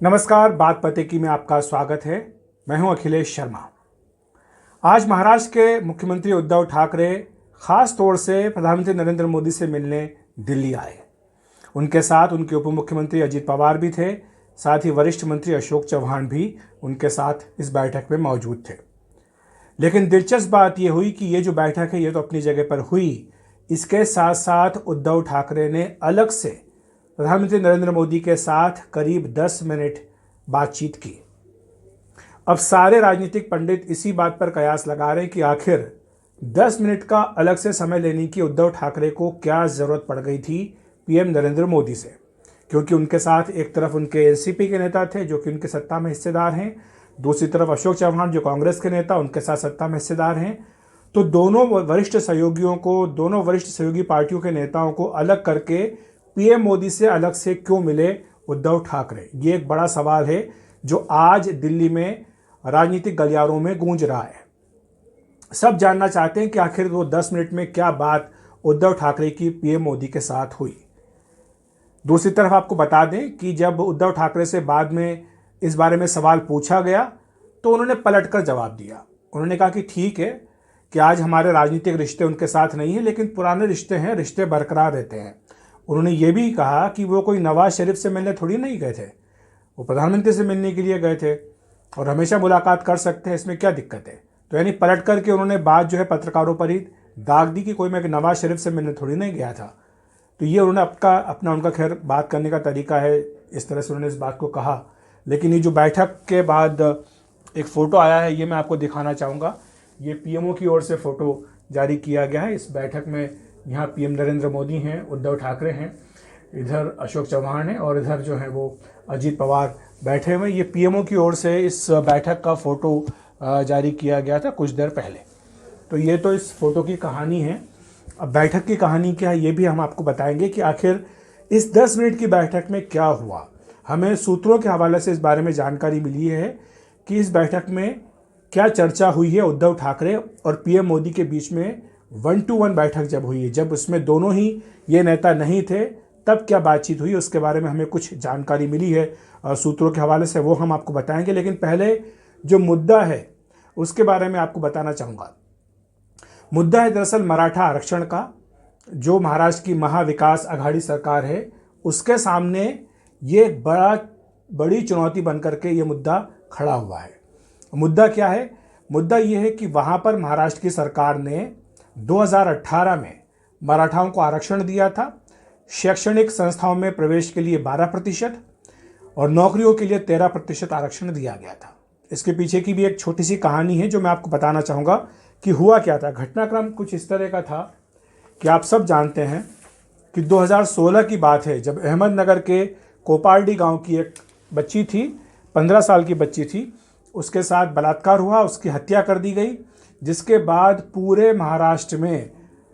नमस्कार, बात पते की में आपका स्वागत है। मैं हूं अखिलेश शर्मा। आज महाराष्ट्र के मुख्यमंत्री उद्धव ठाकरे खास तौर से प्रधानमंत्री नरेंद्र मोदी से मिलने दिल्ली आए। उनके साथ उनके उप मुख्यमंत्री अजित पवार भी थे। साथ ही वरिष्ठ मंत्री अशोक चव्हाण भी उनके साथ इस बैठक में मौजूद थे। लेकिन दिलचस्प बात यह हुई कि ये जो बैठक है ये तो अपनी जगह पर हुई, इसके साथ साथ उद्धव ठाकरे ने अलग से प्रधानमंत्री नरेंद्र मोदी के साथ करीब 10 मिनट बातचीत की। अब सारे राजनीतिक पंडित इसी बात पर कयास लगा रहे हैं कि आखिर 10 मिनट का अलग से समय लेने की उद्धव ठाकरे को क्या जरूरत पड़ गई थी पीएम नरेंद्र मोदी से, क्योंकि उनके साथ एक तरफ उनके एनसीपी के नेता थे जो कि उनके सत्ता में हिस्सेदार हैं, दूसरी तरफ अशोक चव्हाण जो कांग्रेस के नेता उनके साथ सत्ता में हिस्सेदार हैं। तो दोनों वरिष्ठ सहयोगी पार्टियों के नेताओं को अलग करके पीएम मोदी से अलग से क्यों मिले उद्धव ठाकरे, ये एक बड़ा सवाल है जो आज दिल्ली में राजनीतिक गलियारों में गूंज रहा है। सब जानना चाहते हैं कि आखिर वो 10 मिनट में क्या बात उद्धव ठाकरे की पीएम मोदी के साथ हुई। दूसरी तरफ आपको बता दें कि जब उद्धव ठाकरे से बाद में इस बारे में सवाल पूछा गया तो उन्होंने पलटकर जवाब दिया। उन्होंने कहा कि ठीक है कि आज हमारे राजनीतिक रिश्ते उनके साथ नहीं है, लेकिन पुराने रिश्ते हैं, रिश्ते बरकरार रहते हैं। उन्होंने ये भी कहा कि वो कोई नवाज शरीफ से मिलने थोड़ी नहीं गए थे, वो प्रधानमंत्री से मिलने के लिए गए थे और हमेशा मुलाकात कर सकते हैं, इसमें क्या दिक्कत है। तो यानी पलट करके उन्होंने बात जो है पत्रकारों पर ही दाग दी कि कोई मैं नवाज शरीफ से मिलने थोड़ी नहीं गया था। तो ये उन्होंने उनका खैर बात करने का तरीका है, इस तरह से उन्होंने इस बात को कहा। लेकिन ये जो बैठक के बाद एक फ़ोटो आया है ये मैं आपको दिखाना चाहूँगा। ये पीएमओ की ओर से फ़ोटो जारी किया गया है। इस बैठक में यहाँ पीएम नरेंद्र मोदी हैं, उद्धव ठाकरे हैं, इधर अशोक चव्हाण हैं और इधर जो है वो अजित पवार बैठे हुए। ये पीएमओ की ओर से इस बैठक का फ़ोटो जारी किया गया था कुछ देर पहले। तो ये तो इस फ़ोटो की कहानी है। अब बैठक की कहानी क्या है ये भी हम आपको बताएंगे कि आखिर इस 10 मिनट की बैठक में क्या हुआ। हमें सूत्रों के हवाले से इस बारे में जानकारी मिली है कि इस बैठक में क्या चर्चा हुई है उद्धव ठाकरे और पीएम मोदी के बीच में 1-to-1 बैठक जब हुई है, जब उसमें दोनों ही ये नेता नहीं थे तब क्या बातचीत हुई, उसके बारे में हमें कुछ जानकारी मिली है सूत्रों के हवाले से, वो हम आपको बताएंगे। लेकिन पहले जो मुद्दा है उसके बारे में आपको बताना चाहूँगा। मुद्दा है दरअसल मराठा आरक्षण का, जो महाराष्ट्र की महाविकास आघाड़ी सरकार है उसके सामने ये बड़ी चुनौती बनकर के ये मुद्दा खड़ा हुआ है। मुद्दा क्या है? मुद्दा ये है कि वहाँ पर महाराष्ट्र की सरकार ने 2018 में मराठाओं को आरक्षण दिया था। शैक्षणिक संस्थाओं में प्रवेश के लिए 12% और नौकरियों के लिए 13% आरक्षण दिया गया था। इसके पीछे की भी एक छोटी सी कहानी है जो मैं आपको बताना चाहूँगा कि हुआ क्या था। घटनाक्रम कुछ इस तरह का था कि आप सब जानते हैं कि 2016 की बात है, जब अहमदनगर के कोपारडी गांव की एक बच्ची थी, 15 साल की बच्ची थी, उसके साथ बलात्कार हुआ, उसकी हत्या कर दी गई, जिसके बाद पूरे महाराष्ट्र में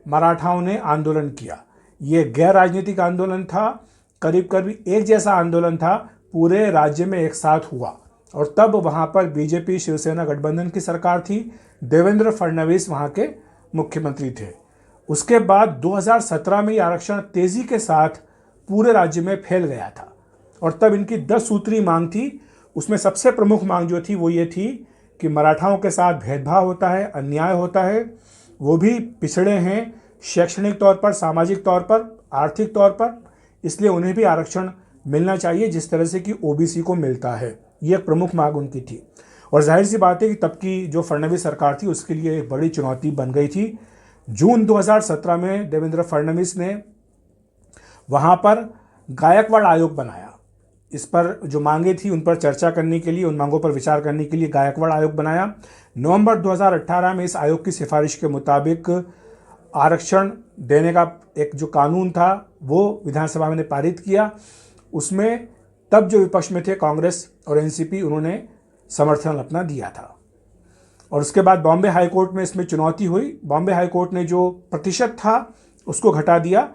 मराठाओं ने आंदोलन किया। ये गैर राजनीतिक आंदोलन था, करीब करीब एक जैसा आंदोलन था, पूरे राज्य में एक साथ हुआ। और तब वहाँ पर बीजेपी शिवसेना गठबंधन की सरकार थी, देवेंद्र फडणवीस वहाँ के मुख्यमंत्री थे। उसके बाद 2017 में ये आरक्षण तेज़ी के साथ पूरे राज्य में फैल गया था और तब इनकी 10 सूत्री मांग थी। उसमें सबसे प्रमुख मांग जो थी वो ये थी कि मराठाओं के साथ भेदभाव होता है, अन्याय होता है, वो भी पिछड़े हैं शैक्षणिक तौर पर, सामाजिक तौर पर, आर्थिक तौर पर, इसलिए उन्हें भी आरक्षण मिलना चाहिए जिस तरह से कि ओबीसी को मिलता है। ये एक प्रमुख मांग उनकी थी और जाहिर सी बात है कि तब की जो फडणवीस सरकार थी उसके लिए एक बड़ी चुनौती बन गई थी। जून 2017 में देवेंद्र फडणवीस ने वहाँ पर गायकवाड़ आयोग बनाया। इस पर जो मांगे थी उन पर चर्चा करने के लिए, उन मांगों पर विचार करने के लिए गायकवाड़ आयोग बनाया। नवंबर 2018 में इस आयोग की सिफारिश के मुताबिक आरक्षण देने का एक जो कानून था वो विधानसभा में पारित किया। उसमें तब जो विपक्ष में थे कांग्रेस और एनसीपी, उन्होंने समर्थन अपना दिया था। और उसके बाद बॉम्बे हाईकोर्ट में इसमें चुनौती हुई। बॉम्बे हाईकोर्ट ने जो प्रतिशत था उसको घटा दिया।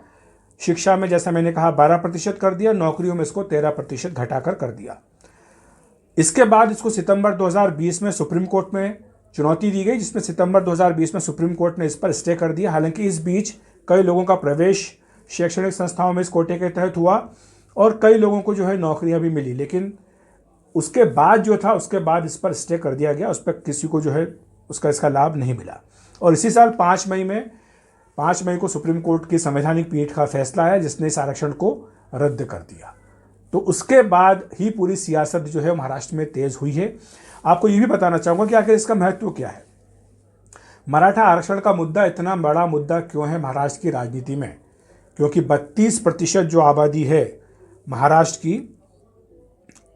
शिक्षा में जैसा मैंने कहा 12% कर दिया, नौकरियों में इसको 13% घटाकर कर दिया। इसके बाद इसको सितंबर 2020 में सुप्रीम कोर्ट में चुनौती दी गई, जिसमें सितंबर 2020 में सुप्रीम कोर्ट ने इस पर स्टे कर दिया। हालांकि इस बीच कई लोगों का प्रवेश शैक्षणिक संस्थाओं में इस कोटे के तहत हुआ और कई लोगों को जो है नौकरियां भी मिली, लेकिन उसके बाद जो था उसके बाद इस पर स्टे कर दिया गया, उस पर किसी को जो है इसका लाभ नहीं मिला। और इसी साल 5 मई को सुप्रीम कोर्ट की संवैधानिक पीठ का फैसला आया जिसने इस आरक्षण को रद्द कर दिया। तो उसके बाद ही पूरी सियासत जो है महाराष्ट्र में तेज हुई है। आपको ये भी बताना चाहूँगा कि आखिर इसका महत्व क्या है। मराठा आरक्षण का मुद्दा इतना बड़ा मुद्दा क्यों है महाराष्ट्र की राजनीति में? क्योंकि 32% जो आबादी है महाराष्ट्र की,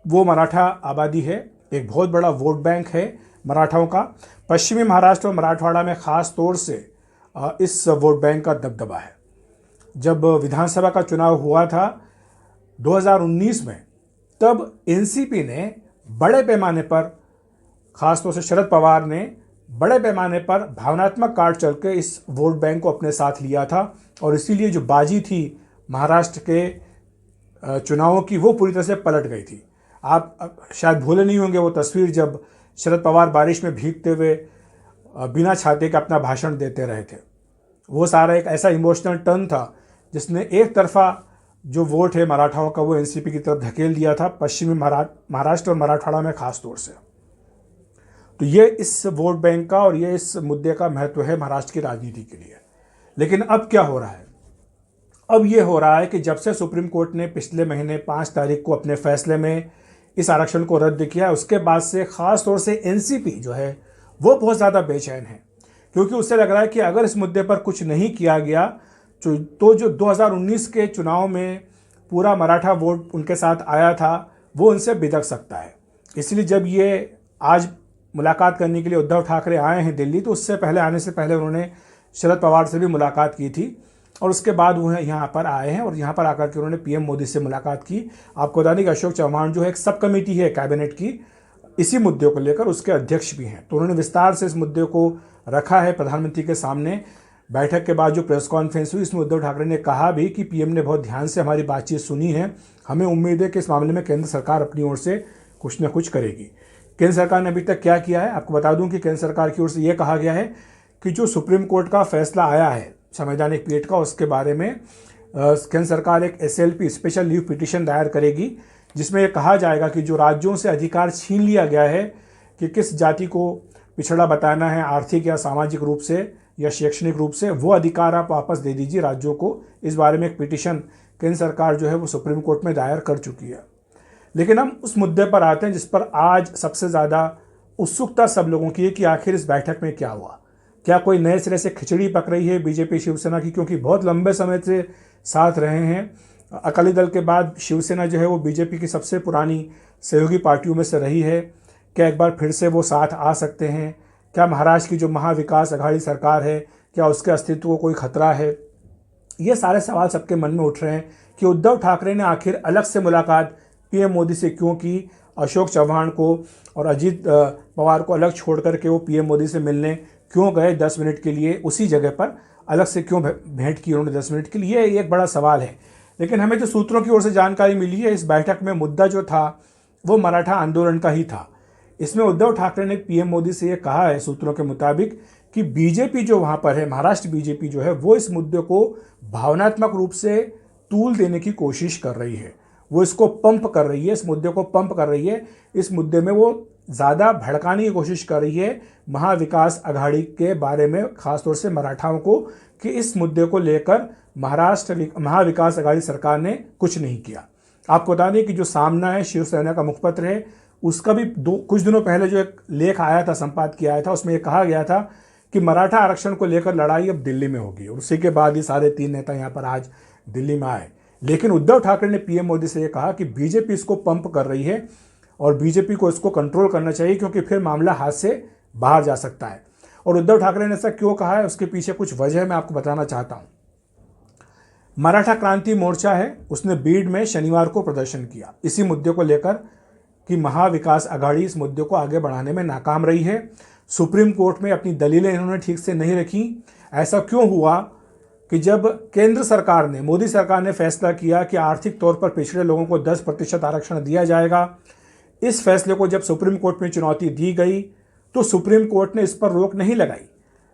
वो मराठा आबादी है। एक बहुत बड़ा वोट बैंक है मराठाओं का। पश्चिमी महाराष्ट्र और मराठवाड़ा में खास तौर से इस वोट बैंक का दबदबा है। जब विधानसभा का चुनाव हुआ था 2019 में, तब एनसीपी ने बड़े पैमाने पर, खासतौर से शरद पवार ने बड़े पैमाने पर भावनात्मक कार्ड चल के इस वोट बैंक को अपने साथ लिया था। और इसीलिए जो बाजी थी महाराष्ट्र के चुनावों की, वो पूरी तरह से पलट गई थी। आप शायद भूले नहीं होंगे वो तस्वीर जब शरद पवार बारिश में भीगते हुए बिना छाते के अपना भाषण देते रहे थे। वो सारा एक ऐसा इमोशनल टर्न था जिसने एक तरफा जो वोट है मराठाओं का वो एनसीपी की तरफ धकेल दिया था, पश्चिमी महाराष्ट्र और मराठवाड़ा में खास तौर से। तो ये इस वोट बैंक का और ये इस मुद्दे का महत्व है महाराष्ट्र की राजनीति के लिए। लेकिन अब क्या हो रहा है? अब ये हो रहा है कि जब से सुप्रीम कोर्ट ने पिछले महीने 5 तारीख को अपने फैसले में इस आरक्षण को रद्द किया, उसके बाद से खास तौर से एनसीपी जो है वो बहुत ज़्यादा बेचैन है। क्योंकि उससे लग रहा है कि अगर इस मुद्दे पर कुछ नहीं किया गया तो जो 2019 के चुनाव में पूरा मराठा वोट उनके साथ आया था वो उनसे बिदक सकता है। इसलिए जब ये आज मुलाकात करने के लिए उद्धव ठाकरे आए हैं दिल्ली, तो उससे पहले, आने से पहले उन्होंने शरद पवार से भी मुलाकात की थी और उसके बाद वो यहाँ पर आए हैं और यहाँ पर आकर के उन्होंने पीएम मोदी से मुलाकात की। आपको बता दें कि अशोक चव्हाण जो है एक सब कमेटी है कैबिनेट की इसी मुद्दे को लेकर, उसके अध्यक्ष भी हैं। तो उन्होंने विस्तार से इस मुद्दे को रखा है प्रधानमंत्री के सामने। बैठक के बाद जो प्रेस कॉन्फ्रेंस हुई, इसमें उद्धव ठाकरे ने कहा भी कि पीएम ने बहुत ध्यान से हमारी बातचीत सुनी है। हमें उम्मीद है कि इस मामले में केंद्र सरकार अपनी ओर से कुछ न कुछ करेगी। केंद्र सरकार ने अभी तक क्या किया है आपको बता दूं कि केंद्र सरकार की ओर से यह कहा गया है कि जो सुप्रीम कोर्ट का फैसला आया है संवैधानिक पीठ का, उसके बारे में केंद्र सरकार एक SLP स्पेशल लीव पिटीशन दायर करेगी, जिसमें यह कहा जाएगा कि जो राज्यों से अधिकार छीन लिया गया है कि किस जाति को पिछड़ा बताना है आर्थिक या सामाजिक रूप से या शैक्षणिक रूप से, वो अधिकार आप वापस दे दीजिए राज्यों को। इस बारे में एक पिटीशन केंद्र सरकार जो है वो सुप्रीम कोर्ट में दायर कर चुकी है। लेकिन हम उस मुद्दे पर आते हैं जिस पर आज सबसे ज़्यादा उत्सुकता सब लोगों की है कि आखिर इस बैठक में क्या हुआ। क्या कोई नए सिरे से खिचड़ी पक रही है बीजेपी शिवसेना की? क्योंकि बहुत लंबे समय से साथ रहे हैं। अकाली दल के बाद शिवसेना जो है वो बीजेपी की सबसे पुरानी सहयोगी पार्टियों में से रही है। क्या एक बार फिर से वो साथ आ सकते हैं? क्या महाराष्ट्र की जो महाविकास अघाड़ी सरकार है, क्या उसके अस्तित्व को कोई खतरा है? ये सारे सवाल सबके मन में उठ रहे हैं कि उद्धव ठाकरे ने आखिर अलग से मुलाकात पीएम मोदी से क्यों की, अशोक चव्हाण को और अजीत पवार को अलग छोड़ करके वो पीएम मोदी से मिलने क्यों गए 10 मिनट के लिए, उसी जगह पर अलग से क्यों भेंट की उन्होंने 10 मिनट के लिए, ये एक बड़ा सवाल है। लेकिन हमें जो सूत्रों की ओर से जानकारी मिली है, इस बैठक में मुद्दा जो था वो मराठा आंदोलन का ही था। इसमें उद्धव ठाकरे ने पीएम मोदी से ये कहा है सूत्रों के मुताबिक कि बीजेपी जो वहाँ पर है, महाराष्ट्र बीजेपी जो है, वो इस मुद्दे को भावनात्मक रूप से तूल देने की कोशिश कर रही है। वो इसको पंप कर रही है, इस मुद्दे को पंप कर रही है। इस मुद्दे में वो ज़्यादा भड़काने की कोशिश कर रही है महाविकास अघाड़ी के बारे में, खासतौर से मराठाओं को, कि इस मुद्दे को लेकर महाराष्ट्र महाविकास अघाड़ी सरकार ने कुछ नहीं किया। आपको बता दें कि जो सामना है शिवसेना का मुखपत्र है, उसका भी कुछ दिनों पहले जो एक लेख आया था, संपादकीय आया था, उसमें यह कहा गया था कि मराठा आरक्षण को लेकर लड़ाई अब दिल्ली में होगी। और उसी के बाद ये सारे 3 नेता यहाँ पर आज दिल्ली में आए। लेकिन उद्धव ठाकरे ने पीएम मोदी से ये कहा कि बीजेपी इसको पंप कर रही है और बीजेपी को इसको कंट्रोल करना चाहिए, क्योंकि फिर मामला हाथ से बाहर जा सकता है। और उद्धव ठाकरे ने ऐसा क्यों कहा है, उसके पीछे कुछ वजह मैं आपको बताना चाहता हूँ। मराठा क्रांति मोर्चा है, उसने बीड में शनिवार को प्रदर्शन किया इसी मुद्दे को लेकर कि महाविकास अघाड़ी इस मुद्दे को आगे बढ़ाने में नाकाम रही है। सुप्रीम कोर्ट में अपनी दलीलें इन्होंने ठीक से नहीं रखी। ऐसा क्यों हुआ कि जब केंद्र सरकार ने, मोदी सरकार ने फैसला किया कि आर्थिक तौर पर पिछड़े लोगों को 10% आरक्षण दिया जाएगा, इस फैसले को जब सुप्रीम कोर्ट में चुनौती दी गई तो सुप्रीम कोर्ट ने इस पर रोक नहीं लगाई।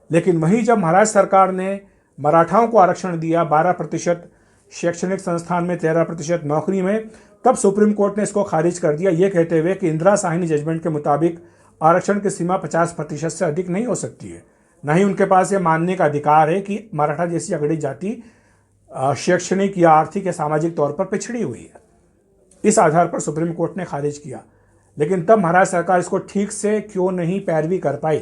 लेकिन वहीं जब महाराष्ट्र सरकार ने मराठाओं को आरक्षण दिया 12%, शैक्षणिक संस्थान में 13%, नौकरी में, तब सुप्रीम कोर्ट ने इसको खारिज कर दिया, ये कहते हुए कि इंदिरा साहनी जजमेंट के मुताबिक आरक्षण की सीमा 50% से अधिक नहीं हो सकती है। न ही उनके पास ये मानने का अधिकार है कि मराठा जैसी अगड़ी जाति शैक्षणिक या आर्थिक या सामाजिक तौर पर पिछड़ी हुई है। इस आधार पर सुप्रीम कोर्ट ने खारिज किया। लेकिन तब महाराष्ट्र सरकार इसको ठीक से क्यों नहीं पैरवी कर पाई,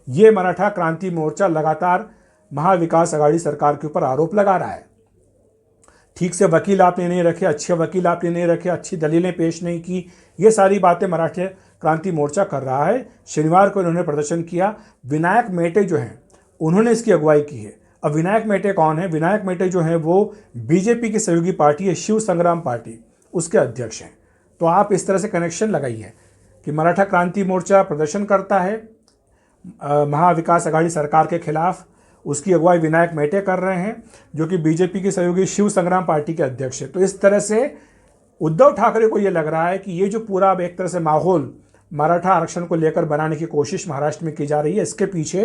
ये मराठा क्रांति मोर्चा लगातार महाविकास आघाड़ी सरकार के ऊपर आरोप लगा रहा है। ठीक से वकील आपने नहीं रखे, अच्छे वकील आपने नहीं रखे, अच्छी दलीलें पेश नहीं की, ये सारी बातें मराठा क्रांति मोर्चा कर रहा है। शनिवार को इन्होंने प्रदर्शन किया। विनायक मेटे जो हैं उन्होंने इसकी अगुवाई की है। अब विनायक मेटे कौन है? विनायक मेटे जो हैं वो बीजेपी की सहयोगी पार्टी है शिव संग्राम पार्टी, उसके अध्यक्ष हैं। तो आप इस तरह से कनेक्शन लगाइए कि मराठा क्रांति मोर्चा प्रदर्शन करता है महाविकास आघाड़ी सरकार के खिलाफ, उसकी अगुवाई विनायक मेटे कर रहे हैं जो कि बीजेपी की सहयोगी शिव संग्राम पार्टी के अध्यक्ष है। तो इस तरह से उद्धव ठाकरे को ये लग रहा है कि ये जो पूरा एक तरह से माहौल मराठा आरक्षण को लेकर बनाने की कोशिश महाराष्ट्र में की जा रही है, इसके पीछे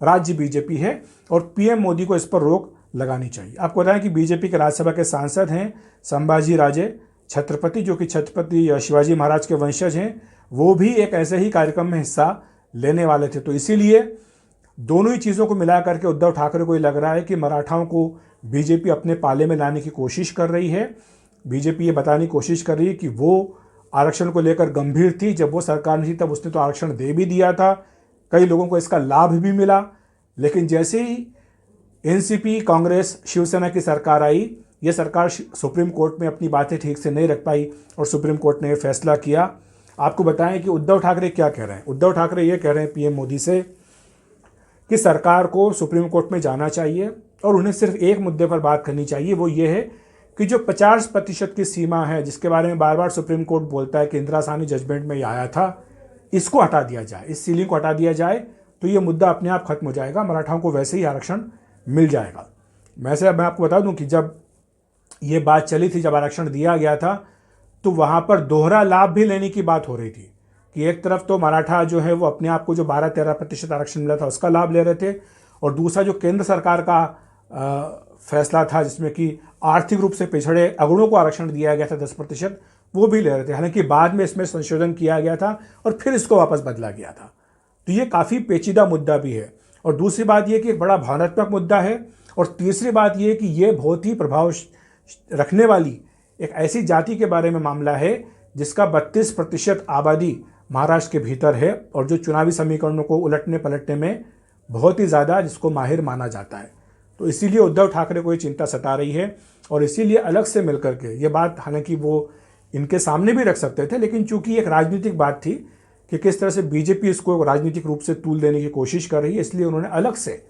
राज्य बीजेपी है और पीएम मोदी को इस पर रोक लगानी चाहिए। आपको बताएं कि बीजेपी के राज्यसभा के सांसद हैं संभाजी राजे छत्रपति, जो कि छत्रपति शिवाजी महाराज के वंशज हैं, वो भी एक ऐसे ही कार्यक्रम में हिस्सा लेने वाले थे। तो इसीलिए दोनों ही चीज़ों को मिला करके उद्धव ठाकरे को ये लग रहा है कि मराठाओं को बीजेपी अपने पाले में लाने की कोशिश कर रही है। बीजेपी ये बताने की कोशिश कर रही है कि वो आरक्षण को लेकर गंभीर थी। जब वो सरकार नहीं थी तब उसने तो आरक्षण दे भी दिया था, कई लोगों को इसका लाभ भी मिला। लेकिन जैसे ही एनसीपी, कांग्रेस, शिवसेना की सरकार आई, ये सरकार सुप्रीम कोर्ट में अपनी बातें ठीक से नहीं रख पाई और सुप्रीम कोर्ट ने ये फैसला किया। आपको बताएं कि उद्धव ठाकरे क्या कह रहे हैं। उद्धव ठाकरे ये कह रहे हैं पीएम मोदी से कि सरकार को सुप्रीम कोर्ट में जाना चाहिए और उन्हें सिर्फ एक मुद्दे पर बात करनी चाहिए, वो ये है कि जो 50% की सीमा है जिसके बारे में बार बार सुप्रीम कोर्ट बोलता है कि इंदिरा साहनी जजमेंट में ये आया था, इसको हटा दिया जाए, इस सीलिंग को हटा दिया जाए तो ये मुद्दा अपने आप खत्म हो जाएगा, मराठाओं को वैसे ही आरक्षण मिल जाएगा। मैं आपको बता दूं कि जब ये बात चली थी, जब आरक्षण दिया गया था, तो वहाँ पर दोहरा लाभ भी लेने की बात हो रही थी कि एक तरफ तो मराठा जो है वो अपने आप को जो 12-13% आरक्षण मिला था उसका लाभ ले रहे थे, और दूसरा जो केंद्र सरकार का फैसला था जिसमें कि आर्थिक रूप से पिछड़े अगड़ों को आरक्षण दिया गया था 10%, वो भी ले रहे थे। हालांकि बाद में इसमें संशोधन किया गया था और फिर इसको वापस बदला गया था। तो ये काफ़ी पेचीदा मुद्दा भी है। और दूसरी बात ये कि एक बड़ा भावनात्मक मुद्दा है। और तीसरी बात ये कि ये बहुत ही प्रभाव रखने वाली एक ऐसी जाति के बारे में मामला है जिसका 32% आबादी महाराष्ट्र के भीतर है और जो चुनावी समीकरणों को उलटने पलटने में बहुत ही ज़्यादा जिसको माहिर माना जाता है। तो इसीलिए उद्धव ठाकरे को ये चिंता सता रही है और इसीलिए अलग से मिलकर के ये बात, हालांकि वो इनके सामने भी रख सकते थे, लेकिन चूंकि एक राजनीतिक बात थी कि किस तरह से बीजेपी इसको राजनीतिक रूप से तूल देने की कोशिश कर रही है, इसलिए उन्होंने अलग से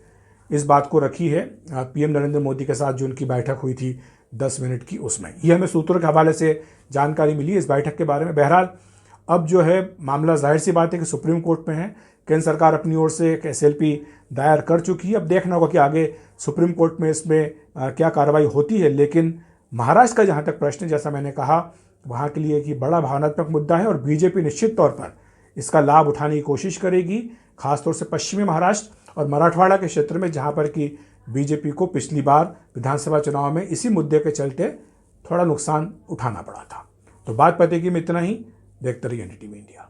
इस बात को रखी है पीएम नरेंद्र मोदी के साथ जो उनकी बैठक हुई थी 10 मिनट की, उसमें ये हमें सूत्रों के हवाले से जानकारी मिली इस बैठक के बारे में। बहरहाल अब जो है मामला जाहिर सी बात है कि सुप्रीम कोर्ट में है। केंद्र सरकार अपनी ओर से एक SLP दायर कर चुकी है। अब देखना होगा कि आगे सुप्रीम कोर्ट में इसमें क्या कार्रवाई होती है। लेकिन महाराष्ट्र का जहाँ तक प्रश्न, जैसा मैंने कहा, वहाँ के लिए कि बड़ा भावनात्मक मुद्दा है और बीजेपी निश्चित तौर पर इसका लाभ उठाने की कोशिश करेगी, खासतौर से पश्चिमी महाराष्ट्र और मराठवाड़ा के क्षेत्र में, जहाँ पर कि बीजेपी को पिछली बार विधानसभा चुनाव में इसी मुद्दे के चलते थोड़ा नुकसान उठाना पड़ा था। तो बात पते की में इतना ही। देखते रहिए NDTV इंडिया।